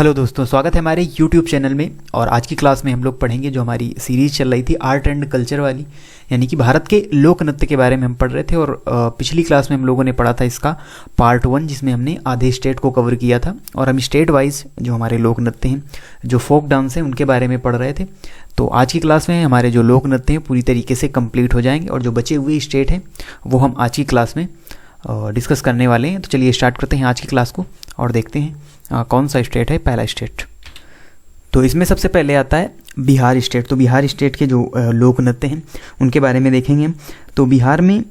Hello दोस्तों, स्वागत है हमारे YouTube चैनल में। और आज की क्लास में हम लोग पढ़ेंगे जो हमारी सीरीज़ चल रही थी आर्ट एंड कल्चर वाली, यानी कि भारत के लोक नृत्य के बारे में हम पढ़ रहे थे। और पिछली क्लास में हम लोगों ने पढ़ा था इसका पार्ट 1, जिसमें हमने आधे स्टेट को कवर किया था। और हम स्टेट वाइज जो हमारे लोक नृत्य हैं, जो फोक डांस हैं, उनके बारे में पढ़ रहे थे। तो आज की क्लास में हमारे जो लोक नृत्य हैं पूरी तरीके से कंप्लीट हो जाएंगे, और जो बचे हुए स्टेट हैं वो हम आज की क्लास में डिस्कस करने वाले हैं। तो चलिए स्टार्ट करते हैं आज की क्लास को और देखते हैं कौन सा स्टेट है। पहला स्टेट, तो इसमें सबसे पहले आता है बिहार स्टेट। तो बिहार स्टेट के जो लोक नृत्य हैं उनके बारे में देखेंगे हम। तो बिहार में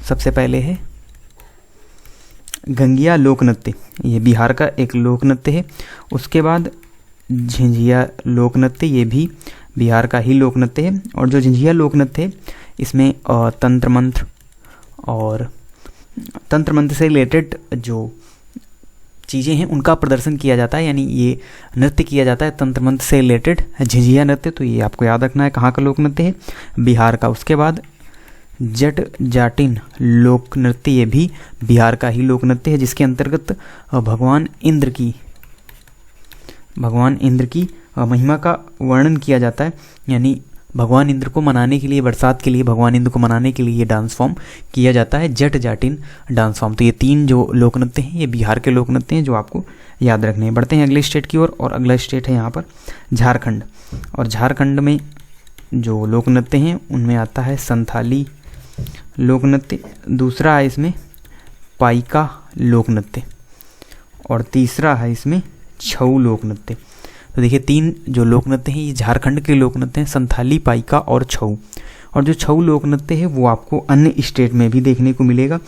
सबसे पहले है गंगिया लोक नृत्य, ये बिहार का एक लोक नृत्य है। उसके बाद झिंझिया लोक नृत्य, ये भी बिहार का ही लोक नृत्य है। और जो झिंझिया लोक नृत्य है इसमें तंत्र मंत्र और तंत्र मंत्र से रिलेटेड जो चीज़ें हैं उनका प्रदर्शन किया जाता है, यानी ये नृत्य किया जाता है तंत्र मंत्र से रिलेटेड, झिझिया नृत्य। तो ये आपको याद रखना है कहाँ का लोक नृत्य है, बिहार का। उसके बाद जट जाटिन लोक नृत्य, ये भी बिहार का ही लोक नृत्य है, जिसके अंतर्गत भगवान इंद्र की महिमा का वर्णन किया जाता है। यानी भगवान इंद्र को मनाने के लिए, बरसात के लिए भगवान इंद्र को मनाने के लिए ये डांस फॉर्म किया जाता है, जट जाटिन डांस फॉर्म। तो ये तीन जो लोक नृत्य हैं ये बिहार के लोक नृत्य हैं जो आपको याद रखने हैं। बढ़ते हैं अगले स्टेट की ओर, और अगला स्टेट है यहाँ पर झारखंड। और झारखंड में जो लोक नृत्य हैं उनमें आता है संथाली लोक नृत्य, दूसरा है इसमें पाइका लोक नृत्य, और तीसरा है इसमें छऊ लोक नृत्य। तो देखिए तीन जो लोक नृत्य हैं ये झारखंड के लोक नृत्य हैं, संथाली, पाइका और छऊ। और जो छऊ लोक नृत्य है वो आपको अन्य स्टेट में भी देखने को मिलेगा,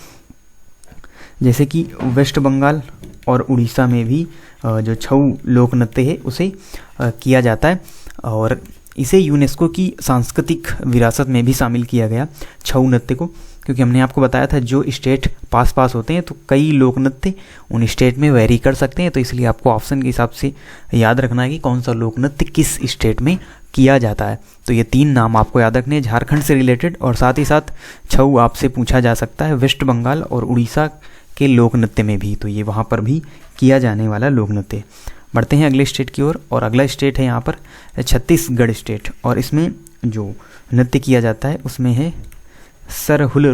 जैसे कि वेस्ट बंगाल और उड़ीसा में भी जो छऊ लोक नृत्य है उसे किया जाता है। और इसे यूनेस्को की सांस्कृतिक विरासत में भी शामिल किया गया छऊ नृत्य को, क्योंकि हमने आपको बताया था जो स्टेट पास होते हैं तो कई लोक नृत्य उन स्टेट में वेरी कर सकते हैं। तो इसलिए आपको ऑप्शन के हिसाब से याद रखना है कि कौन सा लोक नृत्य किस स्टेट में किया जाता है। तो ये तीन नाम आपको याद रखने हैं झारखंड से रिलेटेड, और साथ ही साथ छऊ आपसे पूछा जा सकता है वेस्ट बंगाल और उड़ीसा के लोक नृत्य में भी, तो ये वहाँ पर भी किया जाने वाला लोक नृत्य। बढ़ते हैं अगले स्टेट की ओर, और अगला स्टेट है यहाँ पर छत्तीसगढ़ स्टेट। और इसमें जो नृत्य किया जाता है उसमें है सरहुल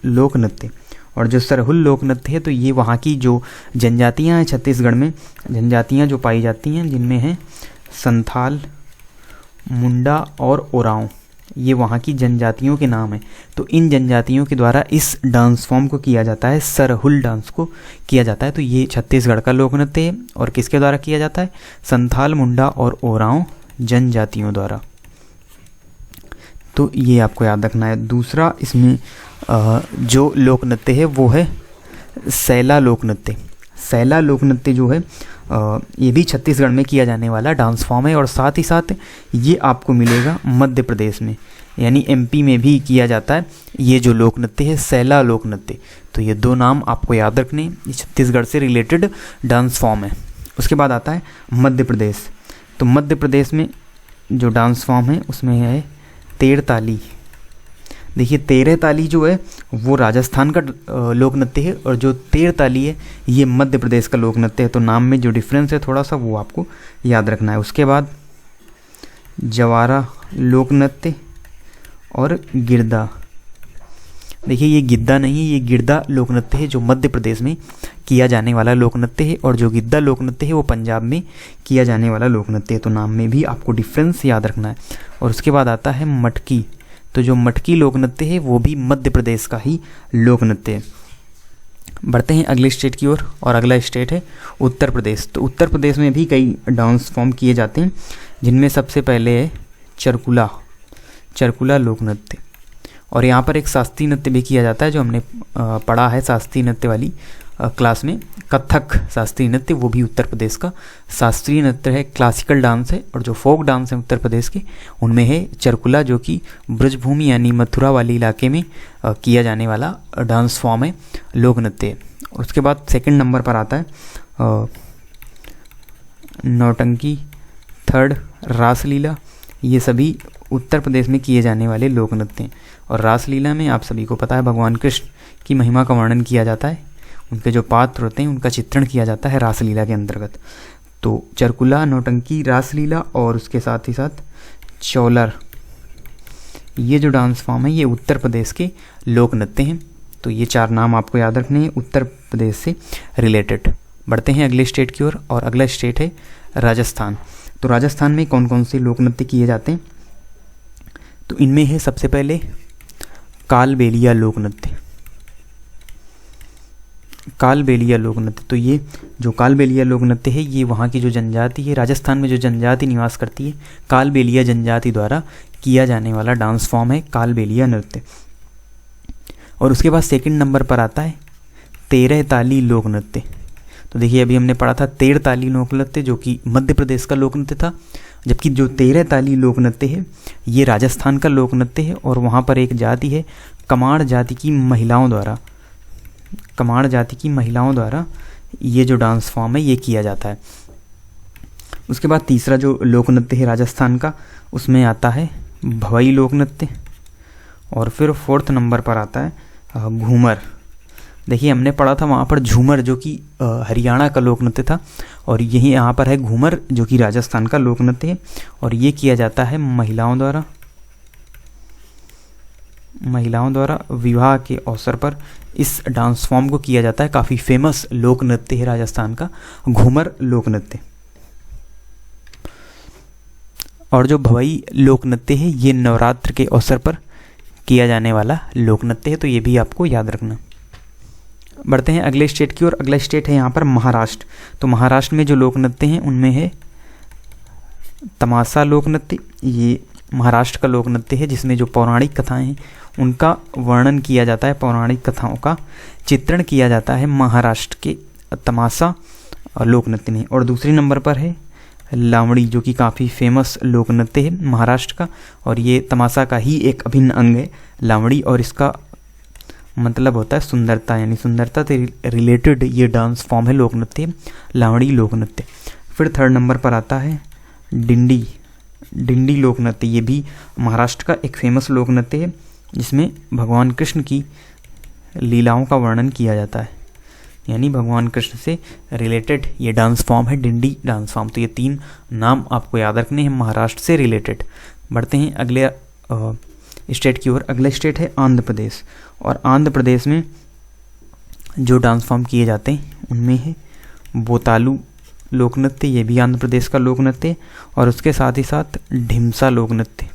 लोक नृत्य। और जो सरहुल लोक नृत्य है तो ये वहाँ की जो जनजातियाँ हैं छत्तीसगढ़ में, जनजातियाँ जो पाई जाती हैं जिनमें है संथाल, मुंडा और ओरांव, ये वहाँ की जनजातियों के नाम हैं। तो इन जनजातियों के द्वारा इस डांस फॉर्म को किया जाता है, सरहुल डांस को किया जाता है। तो ये छत्तीसगढ़ का लोक नृत्य है, और किसके द्वारा किया जाता है, संथाल, मुंडा और ओरांव जनजातियों द्वारा। तो ये आपको याद रखना है। दूसरा इसमें जो लोक नृत्य है वो है सैला लोक नृत्य। सैला लोक नृत्य जो है ये भी छत्तीसगढ़ में किया जाने वाला डांस फॉर्म है, और साथ ही साथ ये आपको मिलेगा मध्य प्रदेश में, यानी एमपी में भी किया जाता है ये जो लोक नृत्य है सैला लोक नृत्य। तो ये दो नाम आपको याद रखने, ये छत्तीसगढ़ से रिलेटेड डांस फॉर्म है। उसके बाद आता है मध्य प्रदेश। तो मध्य प्रदेश में जो डांस फॉर्म है उसमें है तेर ताली। देखिए तेरह ताली जो है वो राजस्थान का लोक नृत्य है, और जो तेर ताली है ये मध्य प्रदेश का लोक नृत्य है। तो नाम में जो डिफरेंस है थोड़ा सा वो आपको याद रखना है। उसके बाद जवारा लोक नृत्य और गिरदा। देखिए ये गिद्दा नहीं, ये गिरदा लोक नृत्य है जो मध्य प्रदेश में किया जाने वाला लोक नृत्य है, और जो गिद्दा लोक नृत्य है वो पंजाब में किया जाने वाला लोक नृत्य है। तो नाम में भी आपको डिफरेंस याद रखना है। और उसके बाद आता है मटकी। तो जो मटकी लोक नृत्य है वो भी मध्य प्रदेश का ही लोक नृत्य है। बढ़ते हैं अगले स्टेट की ओर, और अगला स्टेट है उत्तर प्रदेश। तो उत्तर प्रदेश में भी कई डांस फॉर्म किए जाते हैं, जिनमें सबसे पहले है चरकुला लोक नृत्य। और यहाँ पर एक शास्त्रीय नृत्य भी किया जाता है जो हमने पढ़ा है शास्त्रीय नृत्य वाली क्लास में, कथक शास्त्रीय नृत्य, वो भी उत्तर प्रदेश का शास्त्रीय नृत्य है, क्लासिकल डांस है। और जो फोक डांस है उत्तर प्रदेश के उनमें है चरकुला, जो कि ब्रजभूमि यानी मथुरा वाले इलाके में किया जाने वाला डांस फॉर्म है, लोक नृत्य है। उसके बाद सेकंड नंबर पर आता है नौटंकी, थर्ड रासलीला। ये सभी उत्तर प्रदेश में किए जाने वाले लोक नृत्य हैं। और रासलीला में आप सभी को पता है भगवान कृष्ण की महिमा का वर्णन किया जाता है, उनके जो पात्र होते हैं उनका चित्रण किया जाता है रासलीला के अंतर्गत। तो चरकुला, नौटंकी, रासलीला और उसके साथ ही साथ चौलर, ये जो डांस फॉर्म है ये उत्तर प्रदेश के लोक नृत्य हैं। तो ये 4 नाम आपको याद रखने हैं उत्तर प्रदेश से रिलेटेड। बढ़ते हैं अगले स्टेट की ओर, और अगला स्टेट है राजस्थान। तो राजस्थान में कौन कौन से लोक नृत्य किए जाते हैं? तो इनमें है सबसे पहले कालबेलिया लोक नृत्य। कालबेलिया लोक नृत्य, तो ये जो कालबेलिया लोक नृत्य है ये वहाँ की जो जनजाति है, राजस्थान में जो जनजाति निवास करती है, कालबेलिया जनजाति द्वारा किया जाने वाला डांस फॉर्म है कालबेलिया नृत्य। और उसके बाद सेकंड नंबर पर आता है 13 ताली लोक नृत्य। तो देखिए अभी हमने पढ़ा था 13 ताली लोक नृत्य जो कि मध्य प्रदेश का लोक नृत्य था, जबकि जो 13 ताली लोक नृत्य है ये राजस्थान का लोक नृत्य है। और वहाँ पर एक जाति है कमाड़ जाति की महिलाओं द्वारा, कमाड़ जाति की महिलाओं द्वारा ये जो डांस फॉर्म है ये किया जाता है। उसके बाद तीसरा जो लोक नृत्य है राजस्थान का उसमें आता है भवई लोक नृत्य। और फिर 4th नंबर पर आता है घूमर। देखिए हमने पढ़ा था वहाँ पर झूमर जो कि हरियाणा का लोक नृत्य था, और यही यहाँ पर है घूमर जो कि राजस्थान का लोक नृत्य है। और ये किया जाता है महिलाओं द्वारा विवाह के अवसर पर इस डांस फॉर्म को किया जाता है। काफ़ी फेमस लोक नृत्य है राजस्थान का घूमर लोक नृत्य। और जो भवई लोक नृत्य है ये नवरात्र के अवसर पर किया जाने वाला लोक नृत्य है, तो ये भी आपको याद रखना। बढ़ते हैं अगले स्टेट की ओर। अगला स्टेट है यहाँ पर महाराष्ट्र। तो महाराष्ट्र में जो लोक नृत्य हैं उनमें है तमाशा लोक नृत्य। ये महाराष्ट्र का लोक नृत्य है जिसमें जो पौराणिक कथाएं हैं उनका वर्णन किया जाता है, पौराणिक कथाओं का चित्रण किया जाता है महाराष्ट्र के तमाशा लोक नृत्य में। और दूसरे नंबर पर है लावड़ी जो कि काफ़ी फेमस लोक नृत्य है महाराष्ट्र का, और ये तमाशा का ही एक अभिन्न अंग है लावड़ी। और इसका मतलब होता है सुंदरता, यानी सुंदरता से रिलेटेड ये डांस फॉर्म है लोक नृत्य, लावड़ी लोक नृत्य। फिर 3rd नंबर पर आता है डिंडी लोक नृत्य। ये भी महाराष्ट्र का एक फेमस लोक नृत्य है जिसमें भगवान कृष्ण की लीलाओं का वर्णन किया जाता है, यानी भगवान कृष्ण से रिलेटेड ये डांस फॉर्म है डिंडी डांस फॉर्म। तो ये 3 नाम आपको याद रखने हैं महाराष्ट्र से रिलेटेड। बढ़ते हैं अगले स्टेट की ओर। अगला स्टेट है आंध्र प्रदेश। और आंध्र प्रदेश में जो डांस फॉर्म किए जाते हैं उनमें है बोतालू लोक नृत्य, ये भी आंध्र प्रदेश का लोक नृत्य है। और उसके साथ ही साथ ढिमसा लोक नृत्य,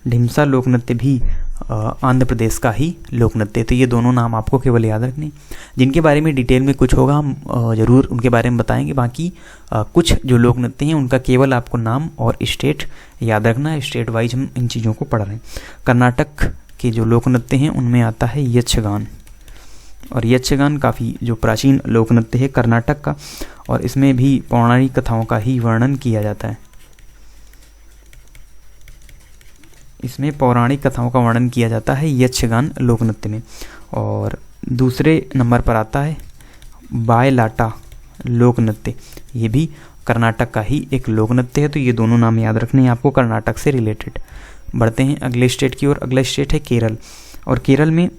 ढिमसा लोक नृत्य भी आंध्र प्रदेश का ही लोक नृत्य। तो ये दोनों नाम आपको केवल याद रखने, जिनके बारे में डिटेल में कुछ होगा हम ज़रूर उनके बारे में बताएंगे। बाकी कुछ जो लोक नृत्य हैं उनका केवल आपको नाम और स्टेट याद रखना है। स्टेट वाइज हम इन चीज़ों को पढ़ रहे हैं। कर्नाटक के जो लोक नृत्य हैं उनमें आता है यक्षगान। और यक्षगान काफ़ी जो प्राचीन लोक नृत्य है कर्नाटक का, और इसमें भी पौराणिक कथाओं का ही वर्णन किया जाता है। इसमें पौराणिक कथाओं का वर्णन किया जाता है यक्षगान लोक नृत्य में। और दूसरे नंबर पर आता है बायलाटा लोक नृत्य। ये भी कर्नाटक का ही एक लोक नृत्य है। तो ये दोनों नाम याद रखने हैं आपको कर्नाटक से रिलेटेड। बढ़ते हैं अगले स्टेट की ओर। अगला स्टेट है केरल। और केरल में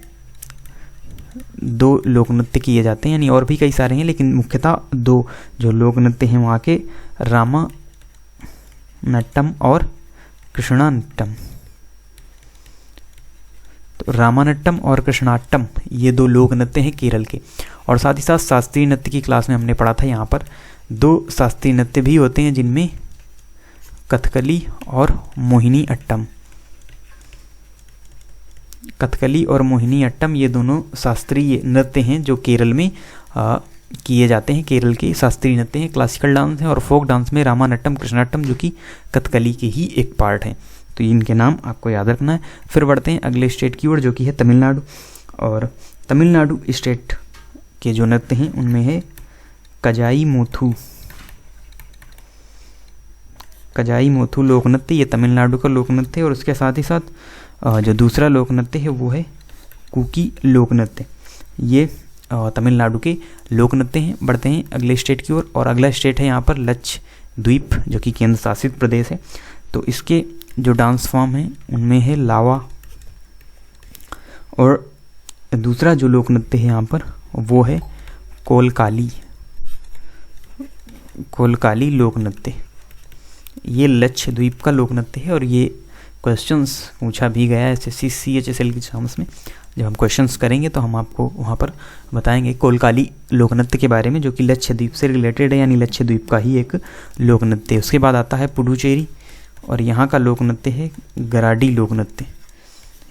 2 लोक नृत्य किए जाते हैं, यानी और भी कई सारे हैं लेकिन मुख्यतः 2 जो लोक नृत्य हैं वहाँ के रामानट्टम और कृष्णानट्टम। तो रामानट्टम और कृष्णाट्टम ये 2 लोक नृत्य हैं केरल के। और साथ ही साथ शास्त्रीय नृत्य की क्लास में हमने पढ़ा था, यहाँ पर 2 शास्त्रीय नृत्य भी होते हैं जिनमें कथकली और मोहिनी अट्टम। कथकली और मोहिनी अट्टम ये दोनों शास्त्रीय नृत्य हैं जो केरल में किए जाते हैं। केरल के शास्त्रीय नृत्य हैं, क्लासिकल डांस है। और फोक डांस में रामानट्टम कृष्णाट्टम जो कि कथकली के ही एक पार्ट हैं। तो इनके नाम आपको याद रखना है। फिर बढ़ते हैं अगले स्टेट की ओर जो कि है तमिलनाडु। और तमिलनाडु स्टेट के जो नृत्य हैं उनमें है कजाई मोथू। कजाई मोथू लोक नृत्य ये तमिलनाडु का लोक नृत्य है। और उसके साथ ही साथ जो दूसरा लोक नृत्य है वो है कुकी लोक नृत्य। ये तमिलनाडु के लोक नृत्य हैं। बढ़ते हैं अगले स्टेट की ओर। और अगला स्टेट है यहाँ पर लक्षद्वीप जो कि केंद्र शासित प्रदेश है। तो इसके जो डांस फॉर्म हैं उनमें है लावा। और दूसरा जो लोक नृत्य है यहाँ पर वो है कोलकाली लोक नृत्य। ये लक्षद्वीप का लोक नृत्य है और ये क्वेश्चंस पूछा भी गया है SSC CHSL के एग्जाम्स में। जब हम क्वेश्चंस करेंगे तो हम आपको वहाँ पर बताएंगे कोलकाली लोक नृत्य के बारे में, जो कि लक्षद्वीप से रिलेटेड है, यानी लक्षद्वीप का ही एक लोक नृत्य है। उसके बाद आता है पुडुचेरी और यहाँ का लोक नृत्य है गराडी लोक नृत्य।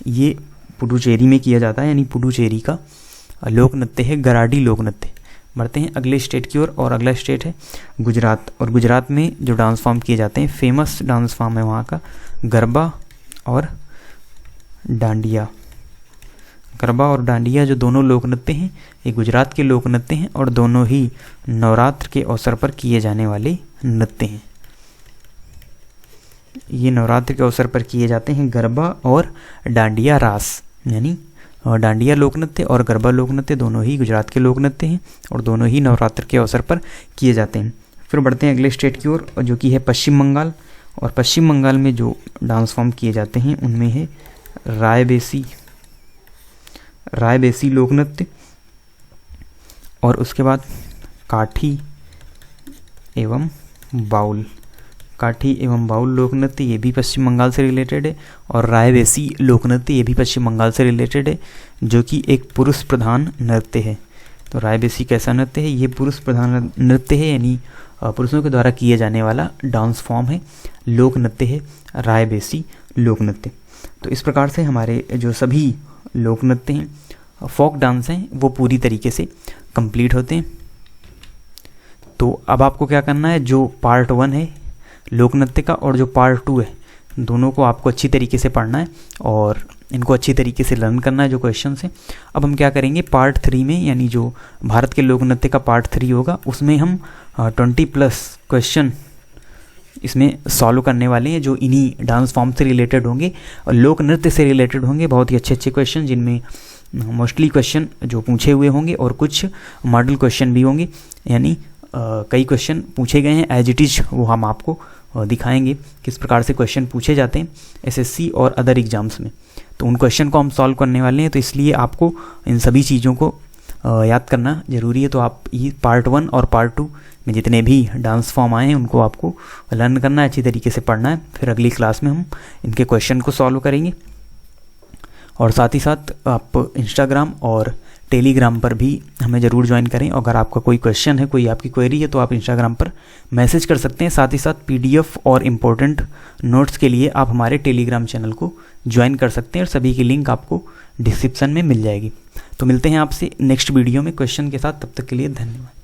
ये पुडुचेरी में किया जाता है, यानी पुडुचेरी का लोक नृत्य है गराडी लोक नृत्य। बढ़ते हैं अगले स्टेट की ओर और अगला स्टेट है गुजरात। और गुजरात में जो डांस फॉर्म किए जाते हैं, फेमस डांस फॉर्म है वहाँ का गरबा और डांडिया। गरबा और डांडिया जो दोनों लोक नृत्य हैं, ये गुजरात के लोक नृत्य हैं और दोनों ही नवरात्र के अवसर पर किए जाने वाले नृत्य हैं। ये नवरात्र के अवसर पर किए जाते हैं गरबा और डांडिया रास, यानी डांडिया लोक नृत्य और गरबा लोक नृत्य दोनों ही गुजरात के लोक नृत्य हैं और दोनों ही नवरात्र के अवसर पर किए जाते हैं। फिर बढ़ते हैं अगले स्टेट की ओर, जो कि है पश्चिम बंगाल। और पश्चिम बंगाल में जो डांस फॉर्म किए जाते हैं उनमें है रायबेसी लोक नृत्य और उसके बाद काठी एवं बाउल लोक नृत्य, ये भी पश्चिम बंगाल से रिलेटेड है। और रायबेसी लोक नृत्य ये भी पश्चिम बंगाल से रिलेटेड है, जो कि एक पुरुष प्रधान नृत्य है। तो रायबेसी कैसा नृत्य है? ये पुरुष प्रधान नृत्य है, यानी पुरुषों के द्वारा किए जाने वाला डांस फॉर्म है, लोक नृत्य है रायबेसी लोक नृत्य। तो इस प्रकार से हमारे जो सभी लोक नृत्य हैं, फोक डांस हैं, वो पूरी तरीके से कंप्लीट होते हैं। तो अब आपको क्या करना है, जो पार्ट 1 है लोक नृत्य का और जो पार्ट 2 है, दोनों को आपको अच्छी तरीके से पढ़ना है और इनको अच्छी तरीके से लर्न करना है जो क्वेश्चन है। अब हम क्या करेंगे, पार्ट 3 में, यानी जो भारत के लोक नृत्य का पार्ट 3 होगा, उसमें हम 20+ क्वेश्चन इसमें सॉल्व करने वाले हैं, जो इन्हीं डांस फॉर्म से रिलेटेड होंगे और लोक नृत्य से रिलेटेड होंगे। बहुत ही अच्छे क्वेश्चन, जिनमें मोस्टली क्वेश्चन जो पूछे हुए होंगे और कुछ मॉडल क्वेश्चन भी होंगे, यानी कई क्वेश्चन पूछे गए हैं एज इट इज, वो हम आपको दिखाएंगे किस प्रकार से क्वेश्चन पूछे जाते हैं SSC और अदर एग्जाम्स में। तो उन क्वेश्चन को हम सॉल्व करने वाले हैं, तो इसलिए आपको इन सभी चीज़ों को याद करना ज़रूरी है। तो आप ये पार्ट 1 और पार्ट 2 में जितने भी डांस फॉर्म आए हैं उनको आपको लर्न करना है, अच्छी तरीके से पढ़ना है। फिर अगली क्लास में हम इनके क्वेश्चन को सॉल्व करेंगे। और साथ ही साथ आप इंस्टाग्राम और टेलीग्राम पर भी हमें ज़रूर ज्वाइन करें। अगर आपका कोई क्वेश्चन है, कोई आपकी क्वेरी है, तो आप इंस्टाग्राम पर मैसेज कर सकते हैं। साथ ही साथ PDF और इम्पोर्टेंट नोट्स के लिए आप हमारे टेलीग्राम चैनल को ज्वाइन कर सकते हैं और सभी की लिंक आपको डिस्क्रिप्शन में मिल जाएगी। तो मिलते हैं आपसे नेक्स्ट वीडियो में क्वेश्चन के साथ, तब तक के लिए धन्यवाद।